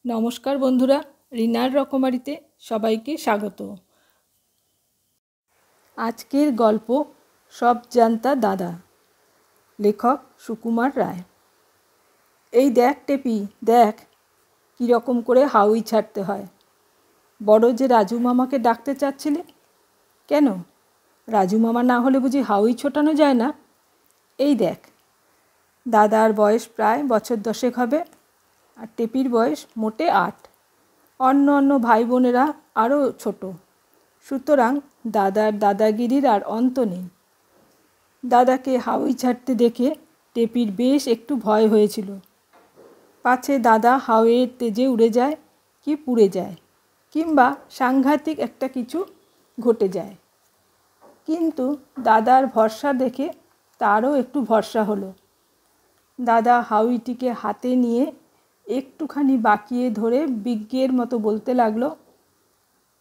নমস্কার বন্ধুরা, রিনার রকমারিতে সবাইকে স্বাগত। আজকের গল্প সব জানতা দাদা, লেখক সুকুমার রায়। এই দেখ টেপি, দেখ কীরকম করে হাউই ছাড়তে হয়। বড় যে রাজু মামাকে ডাকতে চাচ্ছিলে, কেন? রাজু মামা না হলে বুঝি হাউই ছোটানো যায় না? এই দেখ। দাদার বয়স প্রায় বছর 10 হবে, আর টেপির বয়স মোটে 8। অন্য ভাই বোনেরা আরও ছোট, সুতরাং দাদার দাদাগিরির আর অন্ত নেই। দাদাকে হাউই ছাড়তে দেখে টেপির বেশ একটু ভয় হয়েছিল, পাছে দাদা হাওয়ের তেজে উড়ে যায় কি পুড়ে যায়, কিংবা সাংঘাতিক একটা কিছু ঘটে যায়। কিন্তু দাদার ভরসা দেখে তারও একটু ভরসা হলো। দাদা হাউইটিকে হাতে নিয়ে একটুখানি বাঁকিয়ে ধরে বিজ্ঞের মতো বলতে লাগলো,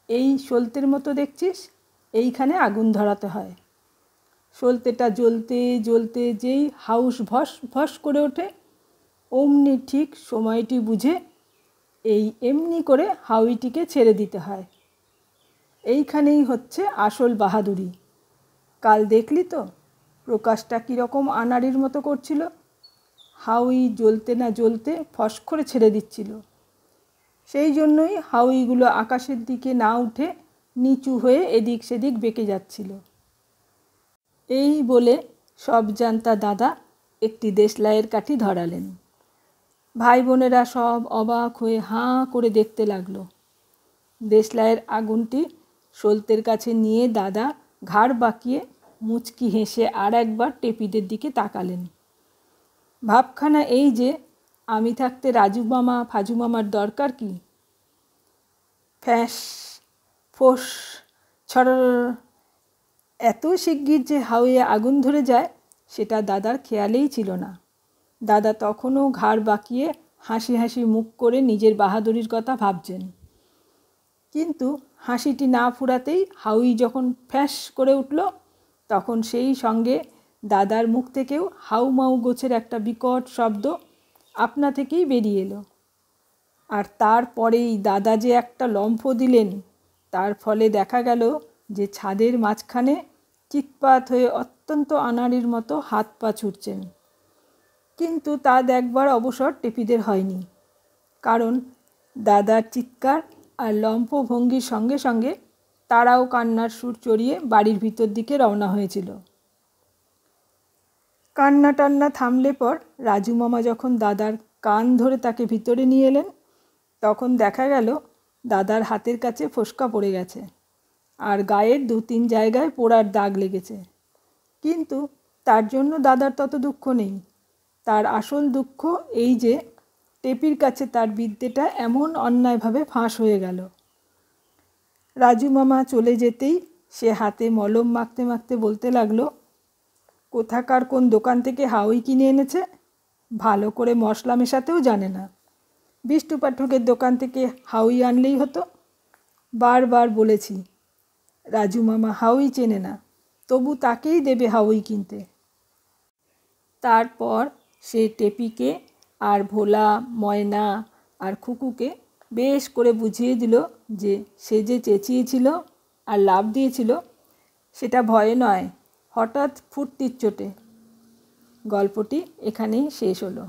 এই সলতের মতো দেখছিস, এইখানে আগুন ধরাতে হয়। সলতেটা জ্বলতে জ্বলতে যেই হাউস ভস ভস করে ওঠে, অমনি ঠিক সময়টি বুঝে এমনি করে হাউইটিকে ছেড়ে দিতে হয়। এইখানেই হচ্ছে আসল বাহাদুরি। কাল দেখলি তো প্রকাশটা কীরকম আনাড়ির মতো করছিল। হাউই জ্বলতে না জ্বলতে ফস করে ছেড়ে দিচ্ছিল। সেই জন্যই হাউইগুলো আকাশের দিকে না উঠে নিচু হয়ে এদিক সেদিক বেঁকে যাচ্ছিল। এই বলে সব জানতা দাদা একটি দেশলাইয়ের কাঠি ধরালেন। ভাই বোনেরা সব অবাক হয়ে হাঁ করে দেখতে লাগলো। দেশলাইয়ের আগুনটি সলতের কাছে নিয়ে দাদা ঘাড় বাঁকিয়ে মুচকি হেসে আর একবার টেপিদের দিকে তাকালেন। ভাবখানা এই যে, আমি থাকতে রাজু মামা ফাজু মামার দরকার কি? ফ্যাঁস ফোঁস ছড়, এত শিগগির যে হাউয়ে আগুন ধরে যায় সেটা দাদার খেয়ালেই ছিল না। দাদা তখনও ঘাড় বাঁকিয়ে হাসি হাসি মুখ করে নিজের বাহাদুরির কথা ভাবছেন। কিন্তু হাসিটি না ফুরাতেই হাউই যখন ফ্যাঁস করে উঠল, তখন সেই সঙ্গে দাদার মুখ থেকেও হাউ মাউ গোছের একটা বিকট শব্দ আপনা থেকেই বেরিয়ে এলো। আর তারপরেই দাদা যে একটা লম্ফ দিলেন, তার ফলে দেখা গেল যে ছাদের মাঝখানে চিৎপাত হয়ে অত্যন্ত আনাড়ির মতো হাত পা ছুটছেন। কিন্তু তা দেখবার অবসর টেপিদের হয়নি, কারণ দাদার চিৎকার আর লম্ফ ভঙ্গির সঙ্গে সঙ্গে তারাও কান্নার সুর চড়িয়ে বাড়ির ভিতর দিকে রওনা হয়েছিল। কান্না টান্না থামলে পর রাজু মামা যখন দাদার কান ধরে তাকে ভিতরে নিয়ে এলেন, তখন দেখা গেল দাদার হাতের কাছে ফোসকা পড়ে গেছে, আর গায়ের 2-3 জায়গায় পোড়ার দাগ লেগেছে। কিন্তু তার জন্য দাদার তত দুঃখ নেই। তার আসল দুঃখ এই যে, টেপির কাছে তার বিদ্যেটা এমন অন্যায়ভাবে ফাঁস হয়ে গেল। রাজু মামা চলে যেতেই সে হাতে মলম মাখতে মাখতে বলতে লাগলো, কোথাকার কোন দোকান থেকে হাউই কিনে এনেছে, ভালো করে মশলা মেশাতেও জানে না। বিষ্টু পাঠকের দোকান থেকে হাউই আনলেই হতো। বারবার বলেছি, রাজু মামা হাউই চেনে না, তবু তাকেই দেবে হাউই কিনতে। তারপর সে টেপিকে আর ভোলা, ময়না আর খুকুকে বেশ করে বুঝিয়ে দিল যে সে যে চেঁচিয়েছিল আর লাফ দিয়েছিল সেটা ভয়ে নয়, হঠাৎ ফুর্তির চোটে। গল্পটি এখানেই শেষ হলো।